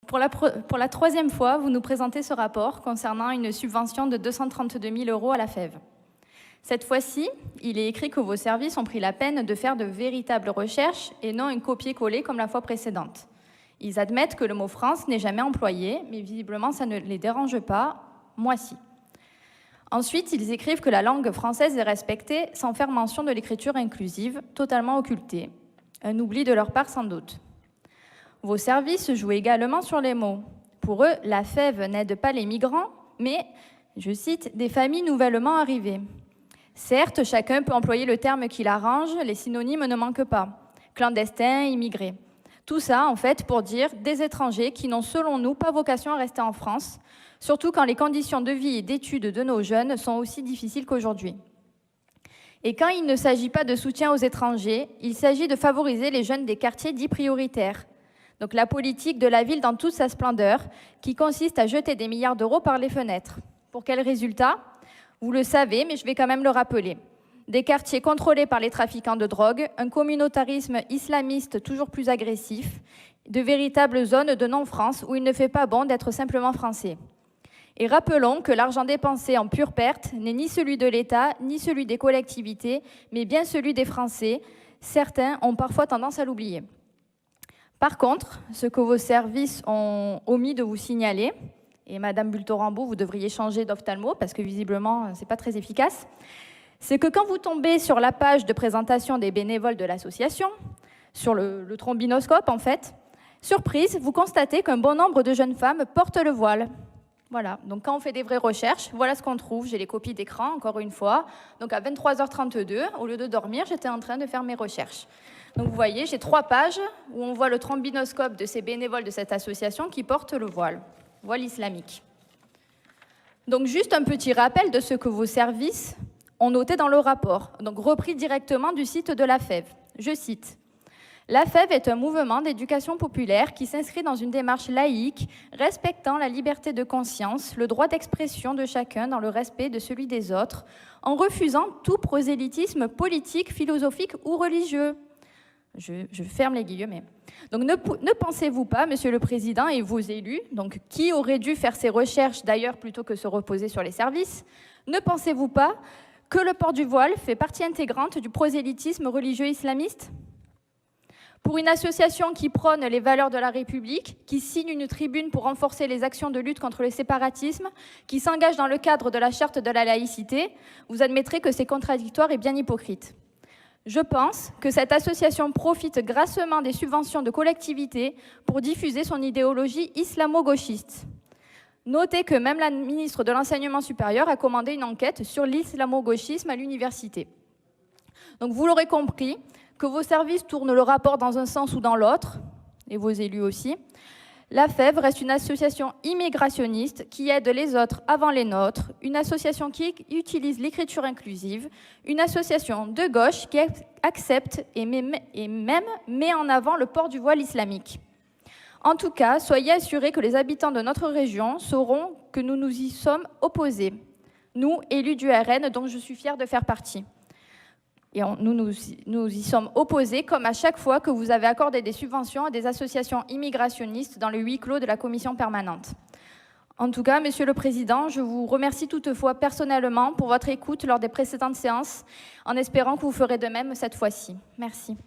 Pour la troisième fois, vous nous présentez ce rapport concernant une subvention de 232 000 € à la FEV. Cette fois-ci, il est écrit que vos services ont pris la peine de faire de véritables recherches et non un copier-coller comme la fois précédente. Ils admettent que le mot « France » n'est jamais employé, mais visiblement ça ne les dérange pas, moi si. Ensuite, ils écrivent que la langue française est respectée sans faire mention de l'écriture inclusive, totalement occultée. Un oubli de leur part sans doute. Vos services jouent également sur les mots. Pour eux, la FEV n'aide pas les migrants, mais, je cite, des familles nouvellement arrivées. Certes, chacun peut employer le terme qui l'arrange, les synonymes ne manquent pas. Clandestins, immigrés. Tout ça, en fait, pour dire des étrangers qui n'ont, selon nous, pas vocation à rester en France, surtout quand les conditions de vie et d'études de nos jeunes sont aussi difficiles qu'aujourd'hui. Et quand il ne s'agit pas de soutien aux étrangers, il s'agit de favoriser les jeunes des quartiers dits prioritaires. Donc la politique de la ville dans toute sa splendeur, qui consiste à jeter des milliards d'euros par les fenêtres. Pour quel résultat ? Vous le savez, mais je vais quand même le rappeler. Des quartiers contrôlés par les trafiquants de drogue, un communautarisme islamiste toujours plus agressif, de véritables zones de non-France où il ne fait pas bon d'être simplement français. Et rappelons que l'argent dépensé en pure perte n'est ni celui de l'État, ni celui des collectivités, mais bien celui des Français. Certains ont parfois tendance à l'oublier. Par contre, ce que vos services ont omis de vous signaler, et Madame Bulto-Rambaud, vous devriez changer d'ophtalmo parce que visiblement, ce n'est pas très efficace, c'est que quand vous tombez sur la page de présentation des bénévoles de l'association, sur le trombinoscope en fait, surprise, vous constatez qu'un bon nombre de jeunes femmes portent le voile. Voilà, donc quand on fait des vraies recherches, voilà ce qu'on trouve. J'ai les copies d'écran, encore une fois. Donc à 23h32, au lieu de dormir, j'étais en train de faire mes recherches. Donc vous voyez, j'ai 3 pages où on voit le trombinoscope de ces bénévoles de cette association qui portent le voile islamique. Donc juste un petit rappel de ce que vos services ont noté dans le rapport, donc repris directement du site de la FEV. Je cite. La FEV est un mouvement d'éducation populaire qui s'inscrit dans une démarche laïque, respectant la liberté de conscience, le droit d'expression de chacun dans le respect de celui des autres, en refusant tout prosélytisme politique, philosophique ou religieux. Je ferme les guillemets. Donc ne pensez-vous pas, Monsieur le Président et vos élus, donc qui aurait dû faire ces recherches d'ailleurs plutôt que se reposer sur les services, ne pensez-vous pas que le port du voile fait partie intégrante du prosélytisme religieux islamiste ? Pour une association qui prône les valeurs de la République, qui signe une tribune pour renforcer les actions de lutte contre le séparatisme, qui s'engage dans le cadre de la charte de la laïcité, vous admettrez que c'est contradictoire et bien hypocrite. Je pense que cette association profite grassement des subventions de collectivités pour diffuser son idéologie islamo-gauchiste. Notez que même la ministre de l'Enseignement supérieur a commandé une enquête sur l'islamo-gauchisme à l'université. Donc vous l'aurez compris, que vos services tournent le rapport dans un sens ou dans l'autre, et vos élus aussi. La FEV reste une association immigrationniste qui aide les autres avant les nôtres, une association qui utilise l'écriture inclusive, une association de gauche qui accepte et même met en avant le port du voile islamique. En tout cas, soyez assurés que les habitants de notre région sauront que nous nous y sommes opposés, nous, élus du RN, dont je suis fière de faire partie. Et nous y sommes opposés, comme à chaque fois que vous avez accordé des subventions à des associations immigrationnistes dans le huis clos de la commission permanente. En tout cas, Monsieur le Président, je vous remercie toutefois personnellement pour votre écoute lors des précédentes séances, en espérant que vous ferez de même cette fois-ci. Merci.